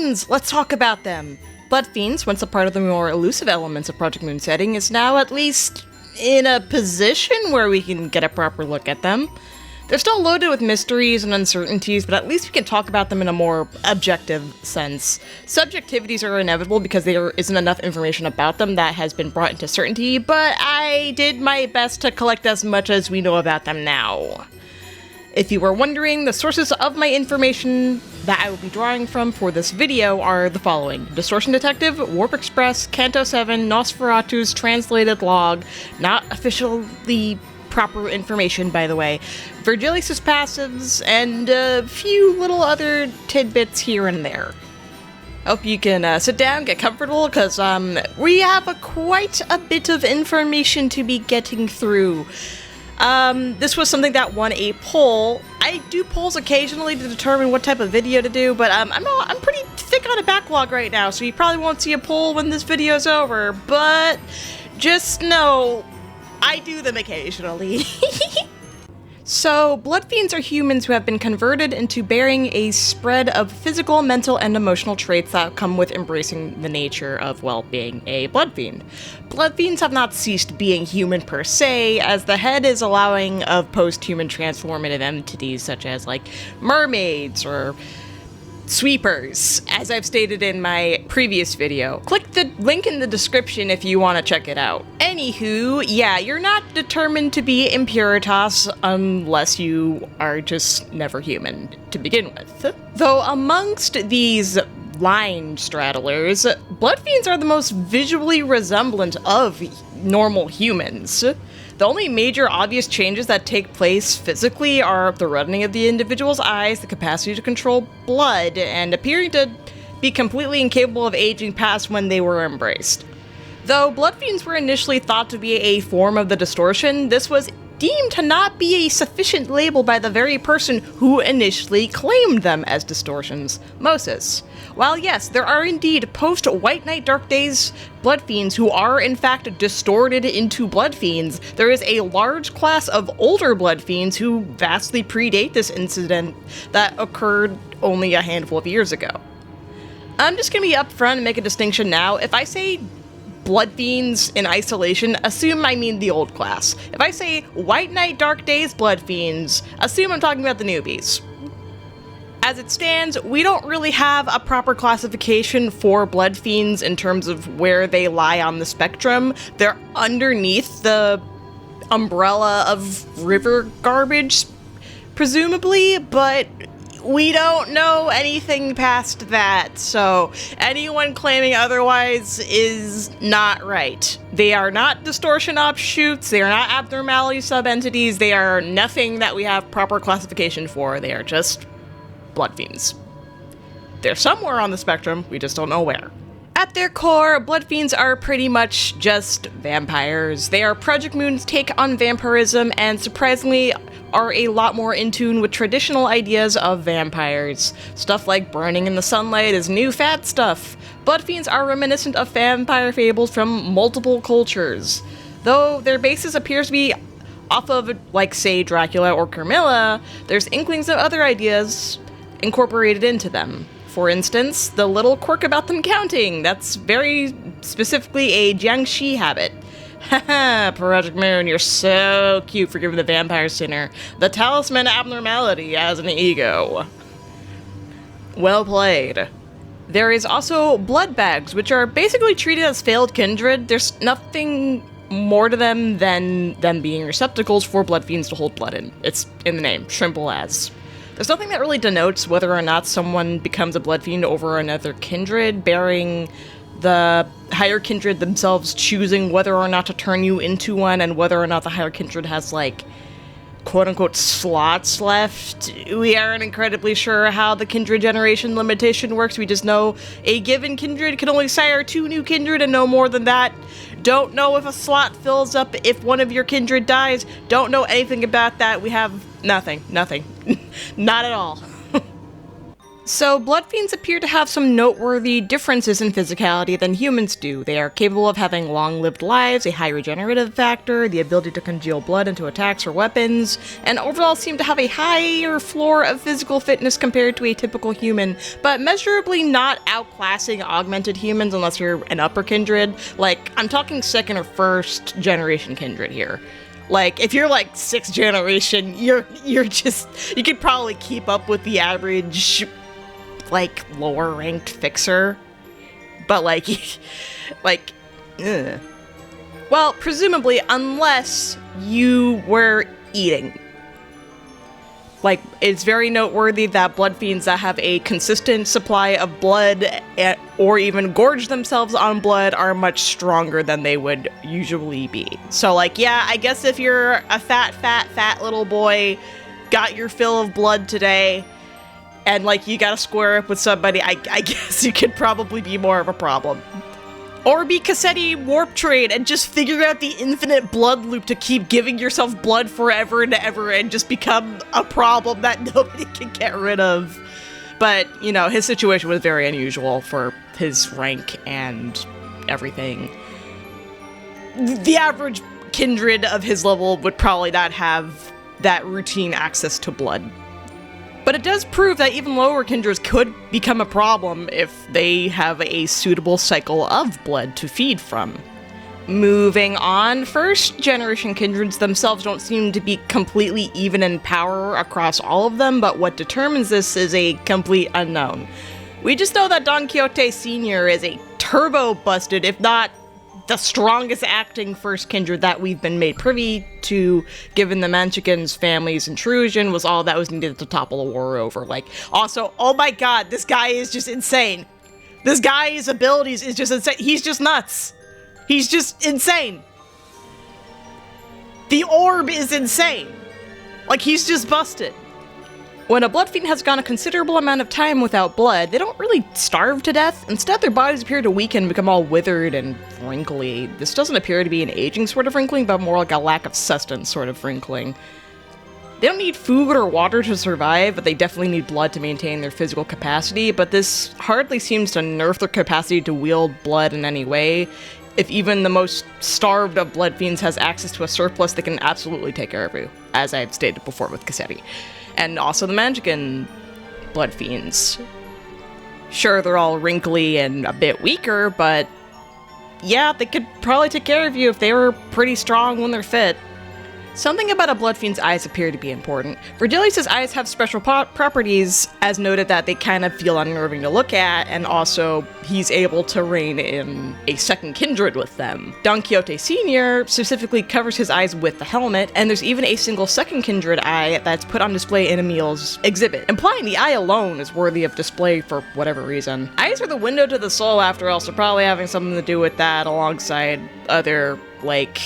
Bloodfiends! Let's talk about them! Bloodfiends, once a part of the more elusive elements of Project Moon setting, is now at least in a position where we can get a proper look at them. They're still loaded with mysteries and uncertainties, but at least we can talk about them in a more objective sense. Subjectivities are inevitable because there isn't enough information about them that has been brought into certainty, but I did my best to collect as much as we know about them now. If you were wondering, the sources of my information that I will be drawing from for this video are the following: Distortion Detective, Warp Express, Canto 7, Nosferatu's translated log, not officially proper information by the way, Virgilius' passives, and a few little other tidbits here and there. Hope you can sit down, get comfortable, because we have quite a bit of information to be getting through. This was something that won a poll. I do polls occasionally to determine what type of video to do, but I'm pretty thick on a backlog right now, so you probably won't see a poll when this video's over, but just know I do them occasionally. So, Bloodfiends are humans who have been converted into bearing a spread of physical, mental, and emotional traits that come with embracing the nature of, well, being a Bloodfiend. Bloodfiends have not ceased being human per se, as the head is allowing of post-human transformative entities such as, like, mermaids or sweepers, as I've stated in my previous video. Click the link in the description if you want to check it out. Anywho, yeah, you're not determined to be Impuritas unless you are just never human to begin with. Though amongst these line straddlers, Bloodfiends are the most visually resemblant of normal humans. The only major obvious changes that take place physically are the reddening of the individual's eyes, the capacity to control blood, and appearing to be completely incapable of aging past when they were embraced. Though Bloodfiends were initially thought to be a form of the distortion, this was deemed to not be a sufficient label by the very person who initially claimed them as distortions, Moses. While yes, there are indeed post-White Knight Dark Days Bloodfiends who are in fact distorted into Bloodfiends, there is a large class of older Bloodfiends who vastly predate this incident that occurred only a handful of years ago. I'm just gonna be upfront and make a distinction now. If I say Bloodfiends in isolation, assume I mean the old class. If I say White Knight Dark Days Bloodfiends, assume I'm talking about the newbies. As it stands, we don't really have a proper classification for Bloodfiends in terms of where they lie on the spectrum. They're underneath the umbrella of river garbage, presumably, but we don't know anything past that, so anyone claiming otherwise is not right. They are not distortion offshoots, they are not abnormality sub-entities, they are nothing that we have proper classification for, they are just Bloodfiends. They're somewhere on the spectrum, we just don't know where. At their core, Bloodfiends are pretty much just vampires. They are Project Moon's take on vampirism, and surprisingly are a lot more in tune with traditional ideas of vampires. Stuff like burning in the sunlight is new fad stuff. Bloodfiends are reminiscent of vampire fables from multiple cultures. Though their basis appears to be off of, like, say, Dracula or Carmilla, there's inklings of other ideas incorporated into them. For instance, the little quirk about them counting, that's very specifically a Jiangxi habit. Haha, Project Moon, you're so cute for giving the vampire sinner the talisman abnormality as an ego. Well played. There is also blood bags, which are basically treated as failed kindred. There's nothing more to them than them being receptacles for Bloodfiends to hold blood in. It's in the name, simple as. There's nothing that really denotes whether or not someone becomes a Bloodfiend over another kindred, bearing the higher kindred themselves choosing whether or not to turn you into one, and whether or not the higher kindred has, like, quote-unquote slots left. We aren't incredibly sure how the kindred generation limitation works. We just know a given kindred can only sire 2 new kindred and no more than that. Don't know if a slot fills up if one of your kindred dies. Don't know anything about that. We have nothing. Not at all. So, Bloodfiends appear to have some noteworthy differences in physicality than humans do. They are capable of having long-lived lives, a high regenerative factor, the ability to congeal blood into attacks or weapons, and overall seem to have a higher floor of physical fitness compared to a typical human, but measurably not outclassing augmented humans unless you're an upper Kindred. Like, I'm talking second or first generation Kindred here. Like, if you're like 6th generation, you're just, you could probably keep up with the average, like, lower ranked fixer, but like, ugh. Well, presumably, unless you were eating. Like, it's very noteworthy that Bloodfiends that have a consistent supply of blood, or even gorge themselves on blood, are much stronger than they would usually be. So, like, yeah, I guess if you're a fat little boy, got your fill of blood today, and, like, you gotta square up with somebody, I guess you could probably be more of a problem. Or be Cassetti Warp Trade and just figure out the infinite blood loop to keep giving yourself blood forever and ever and just become a problem that nobody can get rid of. But, you know, his situation was very unusual for his rank and everything. The average Kindred of his level would probably not have that routine access to blood. But it does prove that even lower Kindreds could become a problem if they have a suitable cycle of blood to feed from. Moving on, first generation Kindreds themselves don't seem to be completely even in power across all of them, but what determines this is a complete unknown. We just know that Don Quixote Sr. is a turbo-busted, if not the strongest acting first Kindred that we've been made privy to, given the Manchikins family's intrusion was all that was needed to topple the war over. Like, also, oh my god, this guy is just insane. This guy's abilities is just insane. He's just nuts. He's just insane. The orb is insane. Like, he's just busted. When a Bloodfiend has gone a considerable amount of time without blood, they don't really starve to death. Instead, their bodies appear to weaken and become all withered and wrinkly. This doesn't appear to be an aging sort of wrinkling, but more like a lack of sustenance sort of wrinkling. They don't need food or water to survive, but they definitely need blood to maintain their physical capacity, but this hardly seems to nerf their capacity to wield blood in any way. If even the most starved of Bloodfiends has access to a surplus, they can absolutely take care of you, as I've stated before with Cassetti. And also the Manchikin Bloodfiends. Sure, they're all wrinkly and a bit weaker, but yeah, they could probably take care of you if they were pretty strong when they're fit. Something about a Bloodfiend's eyes appear to be important. Virgilius' eyes have special properties, as noted that they kind of feel unnerving to look at, and also he's able to rein in a second Kindred with them. Don Quixote Sr. specifically covers his eyes with the helmet, and there's even a single second Kindred eye that's put on display in Emil's exhibit, implying the eye alone is worthy of display for whatever reason. Eyes are the window to the soul after all, so probably having something to do with that alongside other, like,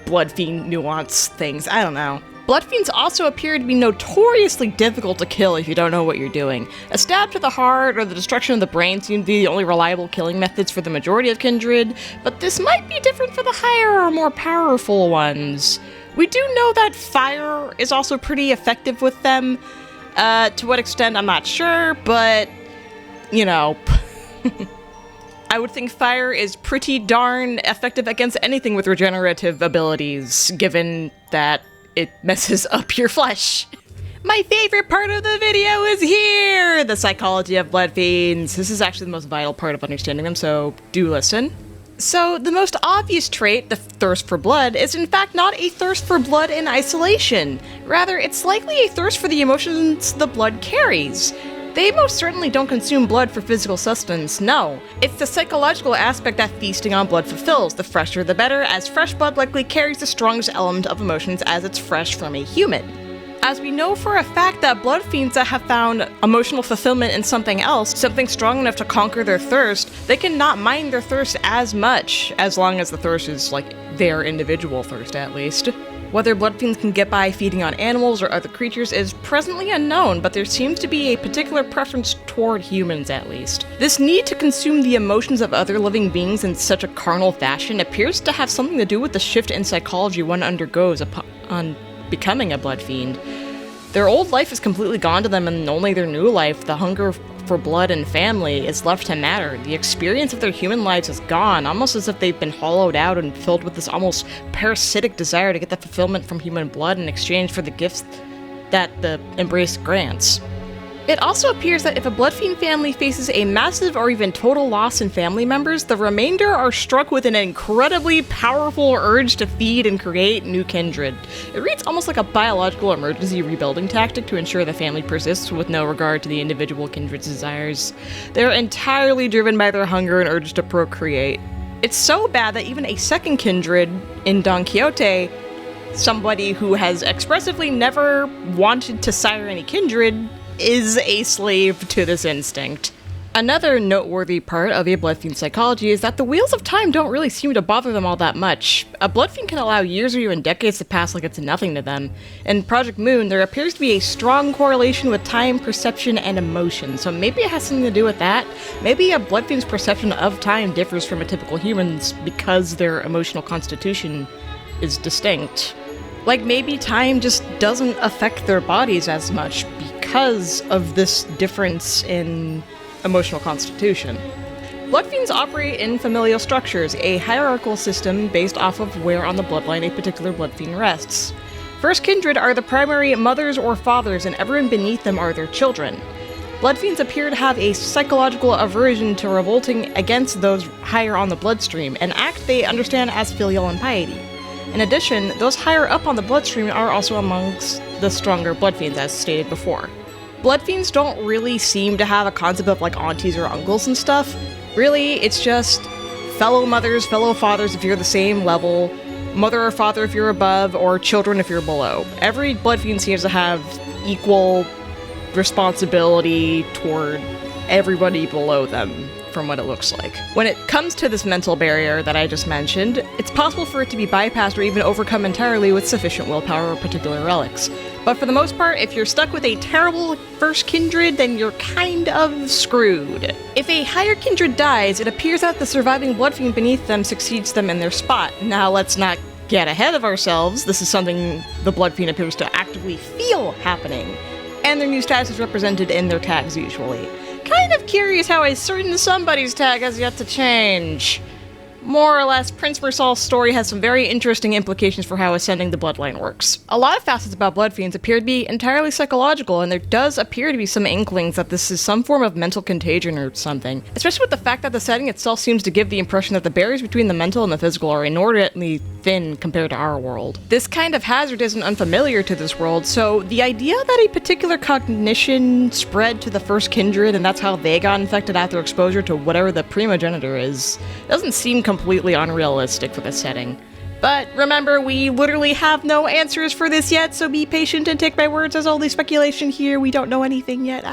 Bloodfiend nuance things, I don't know. Bloodfiends also appear to be notoriously difficult to kill if you don't know what you're doing. A stab to the heart or the destruction of the brain seem to be the only reliable killing methods for the majority of Kindred, but this might be different for the higher or more powerful ones. We do know that fire is also pretty effective with them. To what extent, I'm not sure, but, you know... I would think fire is pretty darn effective against anything with regenerative abilities, given that it messes up your flesh. My favorite part of the video is here! The psychology of Bloodfiends. This is actually the most vital part of understanding them, so do listen. So, the most obvious trait, the thirst for blood, is in fact not a thirst for blood in isolation. Rather, it's likely a thirst for the emotions the blood carries. They most certainly don't consume blood for physical sustenance, no. It's the psychological aspect that feasting on blood fulfills. The fresher the better, as fresh blood likely carries the strongest element of emotions as it's fresh from a human. As we know for a fact that Bloodfiends that have found emotional fulfillment in something else, something strong enough to conquer their thirst, they can not mind their thirst as much, as long as the thirst is, like, their individual thirst at least. Whether Bloodfiends can get by feeding on animals or other creatures is presently unknown, but there seems to be a particular preference toward humans, at least. This need to consume the emotions of other living beings in such a carnal fashion appears to have something to do with the shift in psychology one undergoes upon becoming a Bloodfiend. Their old life is completely gone to them, and only their new life, the hunger for blood and family is left to matter. The experience of their human lives is gone, almost as if they've been hollowed out and filled with this almost parasitic desire to get the fulfillment from human blood in exchange for the gifts that the embrace grants. It also appears that if a Bloodfiend family faces a massive or even total loss in family members, the remainder are struck with an incredibly powerful urge to feed and create new kindred. It reads almost like a biological emergency rebuilding tactic to ensure the family persists with no regard to the individual kindred's desires. They're entirely driven by their hunger and urge to procreate. It's so bad that even a second kindred in Don Quixote, somebody who has expressively never wanted to sire any kindred, is a slave to this instinct. Another noteworthy part of a Bloodfiend psychology is that the wheels of time don't really seem to bother them all that much. A Bloodfiend can allow years or even decades to pass like it's nothing to them. In Project Moon, there appears to be a strong correlation with time, perception, and emotion, so maybe it has something to do with that. Maybe a Bloodfiend's perception of time differs from a typical human's because their emotional constitution is distinct. Like maybe time just doesn't affect their bodies as much because of this difference in emotional constitution. Bloodfiends operate in familial structures, a hierarchical system based off of where on the bloodline a particular Bloodfiend rests. First kindred are the primary mothers or fathers, and everyone beneath them are their children. Bloodfiends appear to have a psychological aversion to revolting against those higher on the bloodstream, an act they understand as filial impiety. In addition, those higher up on the bloodstream are also amongst the stronger Bloodfiends, as stated before. Bloodfiends don't really seem to have a concept of like aunties or uncles and stuff. Really, it's just fellow mothers, fellow fathers if you're the same level, mother or father if you're above, or children if you're below. Every Bloodfiend seems to have equal responsibility toward everybody below them, from what it looks like. When it comes to this mental barrier that I just mentioned, it's possible for it to be bypassed or even overcome entirely with sufficient willpower or particular relics. But for the most part, if you're stuck with a terrible first kindred, then you're kind of screwed. If a higher kindred dies, it appears that the surviving Bloodfiend beneath them succeeds them in their spot. Now let's not get ahead of ourselves. This is something the Bloodfiend appears to actively feel happening, and their new status is represented in their tags usually. Kind of curious how a certain somebody's tag has yet to change. More or less, Prince Mersal's story has some very interesting implications for how ascending the bloodline works. A lot of facets about Bloodfiends appear to be entirely psychological, and there does appear to be some inklings that this is some form of mental contagion or something, especially with the fact that the setting itself seems to give the impression that the barriers between the mental and the physical are inordinately thin compared to our world. This kind of hazard isn't unfamiliar to this world, so the idea that a particular cognition spread to the first kindred and that's how they got infected after exposure to whatever the primogenitor is doesn't seem completely unrealistic for this setting. But remember, we literally have no answers for this yet, so be patient and take my words as only speculation here. We don't know anything yet.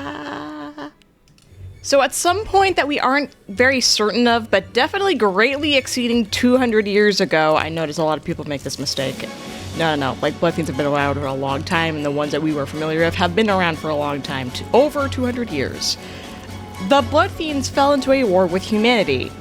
So at some point that we aren't very certain of, but definitely greatly exceeding 200 years ago, I noticed a lot of people make this mistake. No, like Bloodfiends have been around for a long time, and the ones that we were familiar with have been around for a long time, over 200 years. The Bloodfiends fell into a war with humanity.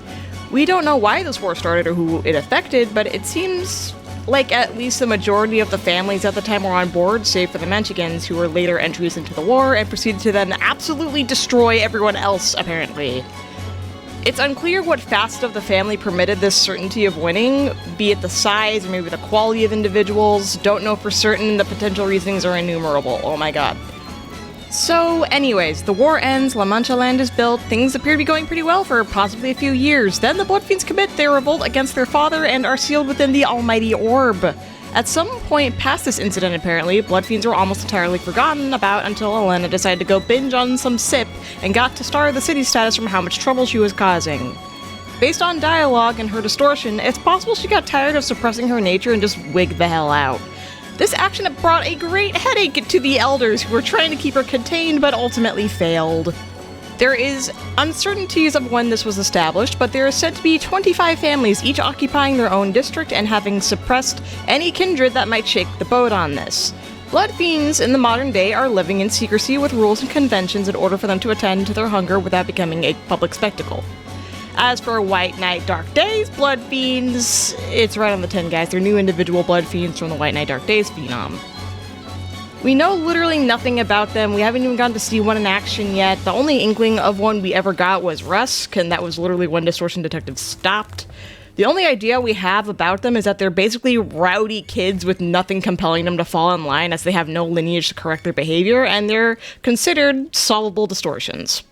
We don't know why this war started or who it affected, but it seems like at least the majority of the families at the time were on board, save for the Menchigans, who were later entries into the war and proceeded to then absolutely destroy everyone else, apparently. It's unclear what facet of the family permitted this certainty of winning, be it the size or maybe the quality of individuals. Don't know for certain, the potential reasonings are innumerable. Oh my god. So anyways, the war ends, La Mancha land is built, things appear to be going pretty well for possibly a few years. Then the Bloodfiends commit their revolt against their father and are sealed within the almighty orb. At some point past this incident, apparently, Bloodfiends were almost entirely forgotten about until Elena decided to go binge on some sip and got to star the city's status from how much trouble she was causing. Based on dialogue and her distortion, it's possible she got tired of suppressing her nature and just wigged the hell out. This action brought a great headache to the elders who were trying to keep her contained but ultimately failed. There is uncertainties of when this was established, but there is said to be 25 families, each occupying their own district and having suppressed any kindred that might shake the boat on this. Bloodfiends in the modern day are living in secrecy with rules and conventions in order for them to attend to their hunger without becoming a public spectacle. As for White Knight Dark Days Bloodfiends, it's right on the tin, guys. They're new individual Bloodfiends from the White Knight Dark Days phenom. We know literally nothing about them. We haven't even gotten to see one in action yet. The only inkling of one we ever got was Rusk, and that was literally when Distortion Detective stopped. The only idea we have about them is that they're basically rowdy kids with nothing compelling them to fall in line, as they have no lineage to correct their behavior, and they're considered solvable distortions.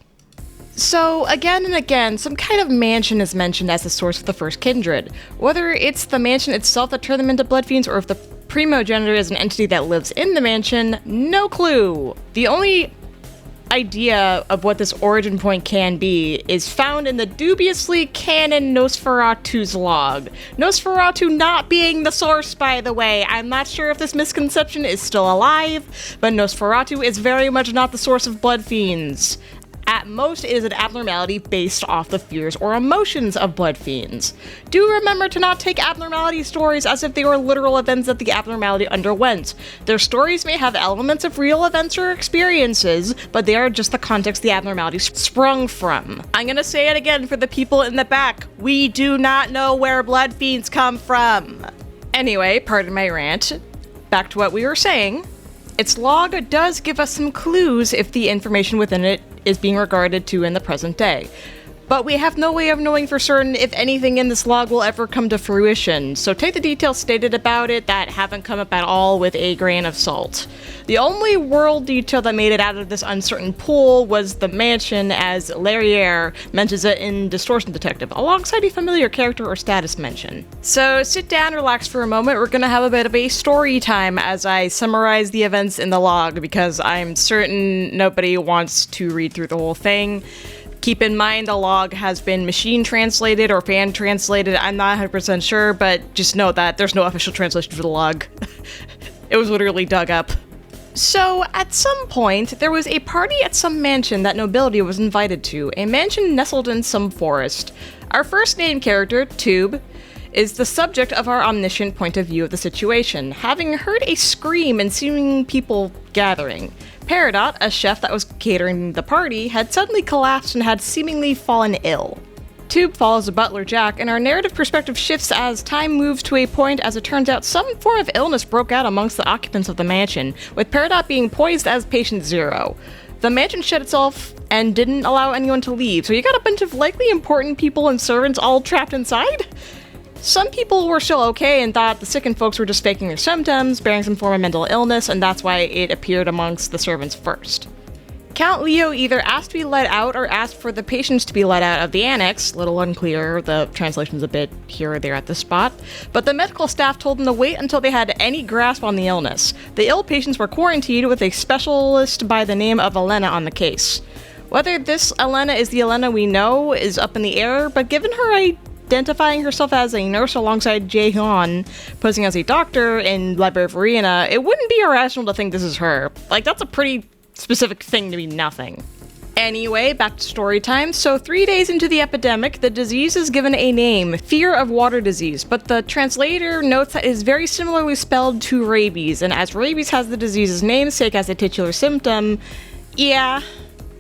So, again and again, some kind of mansion is mentioned as the source of the first Kindred. Whether it's the mansion itself that turned them into Bloodfiends, or if the primogenitor is an entity that lives in the mansion, no clue. The only idea of what this origin point can be is found in the dubiously canon Nosferatu's log. Nosferatu not being the source, by the way. I'm not sure if this misconception is still alive, but Nosferatu is very much not the source of Bloodfiends. At most, it is an abnormality based off the fears or emotions of Bloodfiends. Do remember to not take abnormality stories as if they were literal events that the abnormality underwent. Their stories may have elements of real events or experiences, but they are just the context the abnormality sprung from. I'm gonna say it again for the people in the back. We do not know where Bloodfiends come from. Anyway, pardon my rant. Back to what we were saying. Its log does give us some clues if the information within it is being regarded to in the present day. But we have no way of knowing for certain if anything in this log will ever come to fruition, so take the details stated about it that haven't come up at all with a grain of salt. The only world detail that made it out of this uncertain pool was the mansion, as Larriere mentions it in Distortion Detective, alongside a familiar character or status mention. So sit down, relax for a moment, we're gonna have a bit of a story time as I summarize the events in the log, because I'm certain nobody wants to read through the whole thing. Keep in mind the log has been machine translated or fan translated, I'm not 100% sure, but just know that there's no official translation for the log. It was literally dug up. So, at some point, there was a party at some mansion that nobility was invited to, a mansion nestled in some forest. Our first named character, Tube, is the subject of our omniscient point of view of the situation, having heard a scream and seeing people gathering. Peridot, a chef that was catering the party, had suddenly collapsed and had seemingly fallen ill. Tube follows the butler Jack, and our narrative perspective shifts as time moves to a point as it turns out some form of illness broke out amongst the occupants of the mansion, with Peridot being poised as patient zero. The mansion shut itself and didn't allow anyone to leave, so you got a bunch of likely important people and servants all trapped inside? Some people were still okay and thought the sickened folks were just faking their symptoms, bearing some form of mental illness, and that's why it appeared amongst the servants first. Count Leo either asked to be let out or asked for the patients to be let out of the annex, little unclear, the translation's a bit here or there at this spot, but the medical staff told them to wait until they had any grasp on the illness. The ill patients were quarantined with a specialist by the name of Elena on the case. Whether this Elena is the Elena we know is up in the air, but given her identifying herself as a nurse alongside Jae-hyun, posing as a doctor in Library of Arena, it wouldn't be irrational to think this is her. Like, that's a pretty specific thing to be nothing. Anyway, back to story time. So 3 days into the epidemic, the disease is given a name, fear of water disease, but the translator notes that it is very similarly spelled to rabies, and as rabies has the disease's namesake as a titular symptom, yeah.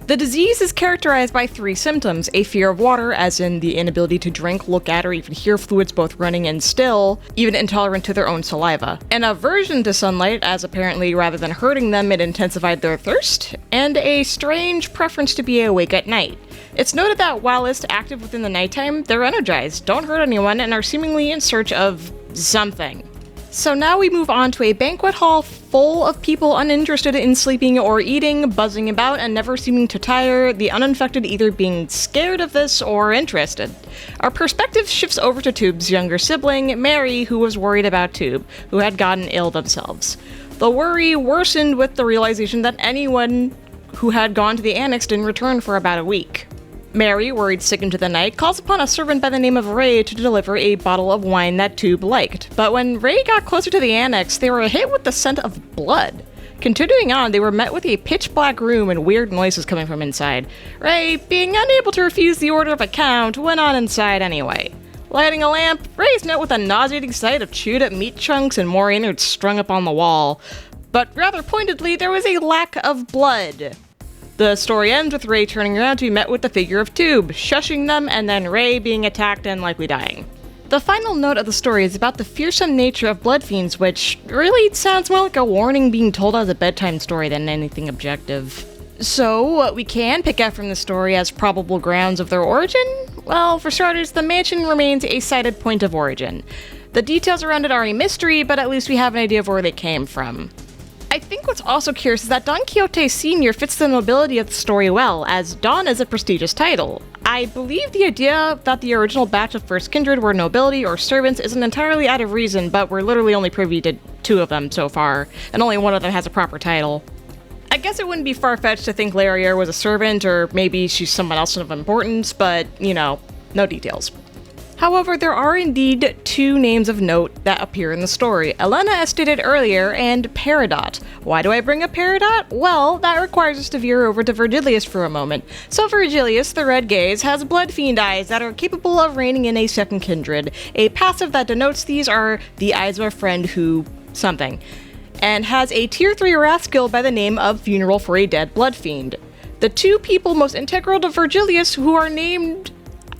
The disease is characterized by 3 symptoms: a fear of water, as in the inability to drink, look at, or even hear fluids both running and still, even intolerant to their own saliva; an aversion to sunlight, as apparently rather than hurting them, it intensified their thirst; and a strange preference to be awake at night. It's noted that while it's active within the nighttime, they're energized, don't hurt anyone, and are seemingly in search of something. So now we move on to a banquet hall full of people uninterested in sleeping or eating, buzzing about and never seeming to tire, the uninfected either being scared of this or interested. Our perspective shifts over to Tube's younger sibling, Mary, who was worried about Tube, who had gotten ill themselves. The worry worsened with the realization that anyone who had gone to the annex didn't return for about a week. Mary, worried sick into the night, calls upon a servant by the name of Ray to deliver a bottle of wine that Tube liked. But when Ray got closer to the annex, they were hit with the scent of blood. Continuing on, they were met with a pitch-black room and weird noises coming from inside. Ray, being unable to refuse the order of account, went on inside anyway. Lighting a lamp, Ray's met with a nauseating sight of chewed-up meat chunks and more innards strung up on the wall. But rather pointedly, there was a lack of blood. The story ends with Ray turning around to be met with the figure of Tube, shushing them, and then Ray being attacked and likely dying. The final note of the story is about the fearsome nature of Bloodfiends, which really sounds more like a warning being told as a bedtime story than anything objective. So, what we can pick out from the story as probable grounds of their origin? Well, for starters, the mansion remains a cited point of origin. The details around it are a mystery, but at least we have an idea of where they came from. I think what's also curious is that Don Quixote Sr. fits the nobility of the story well, as Don is a prestigious title. I believe the idea that the original batch of First Kindred were nobility or servants isn't entirely out of reason, but we're literally only privy to 2 of them so far, and only one of them has a proper title. I guess it wouldn't be far-fetched to think Larier was a servant, or maybe she's someone else of importance, but, you know, no details. However, there are indeed 2 names of note that appear in the story, Elena as stated earlier, and Peridot. Why do I bring up Peridot? Well, that requires us to veer over to Virgilius for a moment. So Virgilius, the Red Gaze, has bloodfiend eyes that are capable of reigning in a second kindred. A passive that denotes these are the eyes of a friend who... something. And has a tier 3 wrath skill by the name of Funeral for a Dead Bloodfiend. The 2 people most integral to Virgilius who are named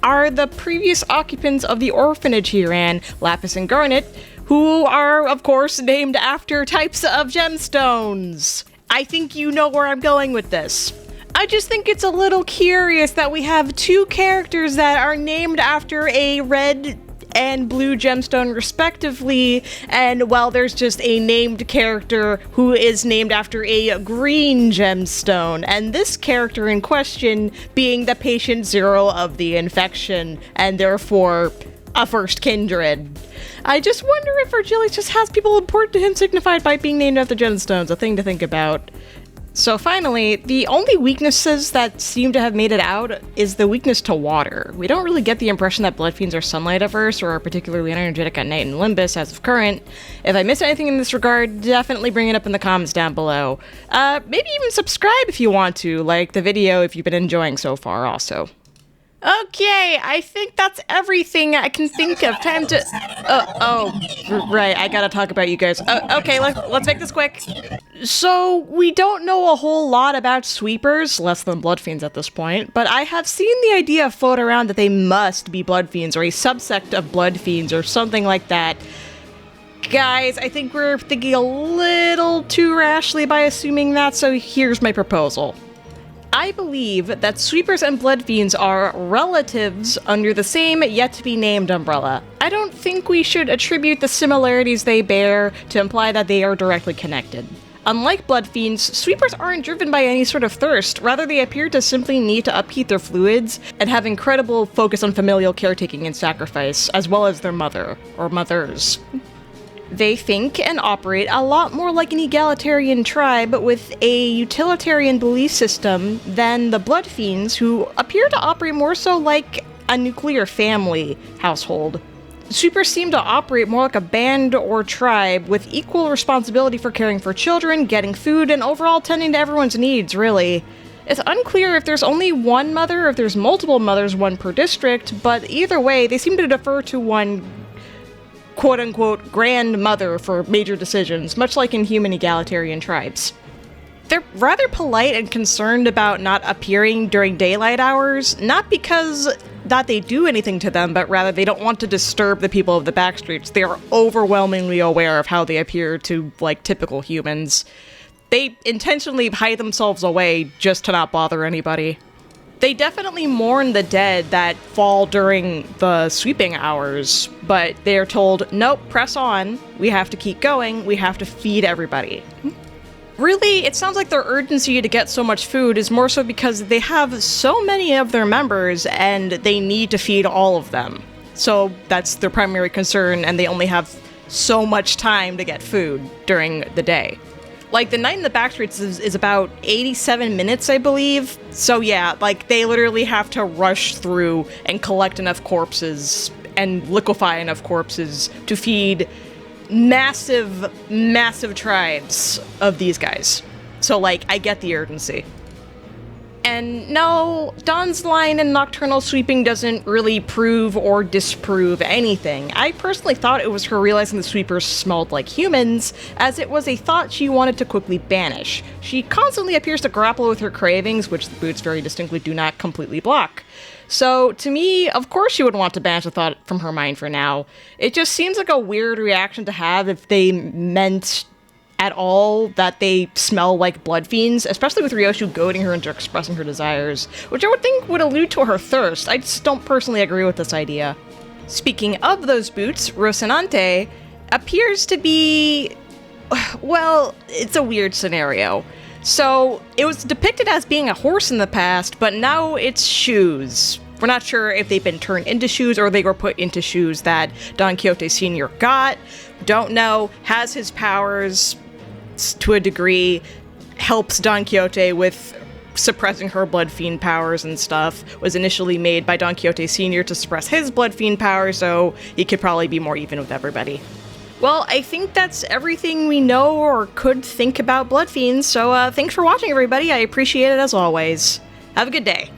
are the previous occupants of the orphanage he ran, Lapis and Garnet, who are, of course, named after types of gemstones. I think you know where I'm going with this. I just think it's a little curious that we have 2 characters that are named after a red and blue gemstone respectively, and well, there's just a named character who is named after a green gemstone, and this character in question being the patient 0 of the infection, and therefore a first kindred. I just wonder if Virgilius just has people important to him signified by being named after gemstones, a thing to think about. So finally, the only weaknesses that seem to have made it out is the weakness to water. We don't really get the impression that Bloodfiends are sunlight averse or are particularly energetic at night in Limbus as of current. If I missed anything in this regard, definitely bring it up in the comments down below. Maybe even subscribe if you want to, like the video if you've been enjoying so far also. Okay, I think that's everything I can think of. Time to... right, I gotta talk about you guys. Okay, let's make this quick. So, we don't know a whole lot about sweepers, less than Bloodfiends at this point, but I have seen the idea float around that they must be Bloodfiends, or a subsect of Bloodfiends, or something like that. Guys, I think we're thinking a little too rashly by assuming that, so here's my proposal. I believe that sweepers and bloodfiends are relatives under the same yet-to-be-named umbrella. I don't think we should attribute the similarities they bear to imply that they are directly connected. Unlike bloodfiends, sweepers aren't driven by any sort of thirst, rather they appear to simply need to upkeep their fluids and have incredible focus on familial caretaking and sacrifice, as well as their mother, or mothers. They think and operate a lot more like an egalitarian tribe with a utilitarian belief system than the Bloodfiends, who appear to operate more so like a nuclear family household. Sweepers seem to operate more like a band or tribe with equal responsibility for caring for children, getting food, and overall tending to everyone's needs, really. It's unclear if there's only one mother or if there's multiple mothers, one per district, but either way, they seem to defer to one quote-unquote grandmother for major decisions, much like in human egalitarian tribes. They're rather polite and concerned about not appearing during daylight hours, not because that they do anything to them, but rather they don't want to disturb the people of the backstreets. They are overwhelmingly aware of how they appear to, like, typical humans. They intentionally hide themselves away just to not bother anybody. They definitely mourn the dead that fall during the sweeping hours, but they're told, nope, press on, we have to keep going, we have to feed everybody. Really, it sounds like their urgency to get so much food is more so because they have so many of their members and they need to feed all of them. So that's their primary concern, and they only have so much time to get food during the day. Like, the night in the backstreets is about 87 minutes, I believe. So yeah, like, they literally have to rush through and collect enough corpses and liquefy enough corpses to feed massive, massive tribes of these guys. So, like, I get the urgency. And no, Dawn's line in Nocturnal Sweeping doesn't really prove or disprove anything. I personally thought it was her realizing the sweepers smelled like humans, as it was a thought she wanted to quickly banish. She constantly appears to grapple with her cravings, which the boots very distinctly do not completely block. So, to me, of course she would want to banish the thought from her mind for now. It just seems like a weird reaction to have if they meant at all that they smell like blood fiends, especially with Ryoshu goading her into expressing her desires, which I would think would allude to her thirst. I just don't personally agree with this idea. Speaking of those boots, Rocinante appears to be, well, it's a weird scenario. So, it was depicted as being a horse in the past, but now it's shoes. We're not sure if they've been turned into shoes or they were put into shoes that Don Quixote Sr. got. Don't know. Has his powers to a degree, helps Don Quixote with suppressing her blood fiend powers and stuff. Was initially made by Don Quixote Sr. to suppress his blood fiend power, so he could probably be more even with everybody. Well, I think that's everything we know or could think about blood fiends, so thanks for watching, everybody. I appreciate it as always. Have a good day.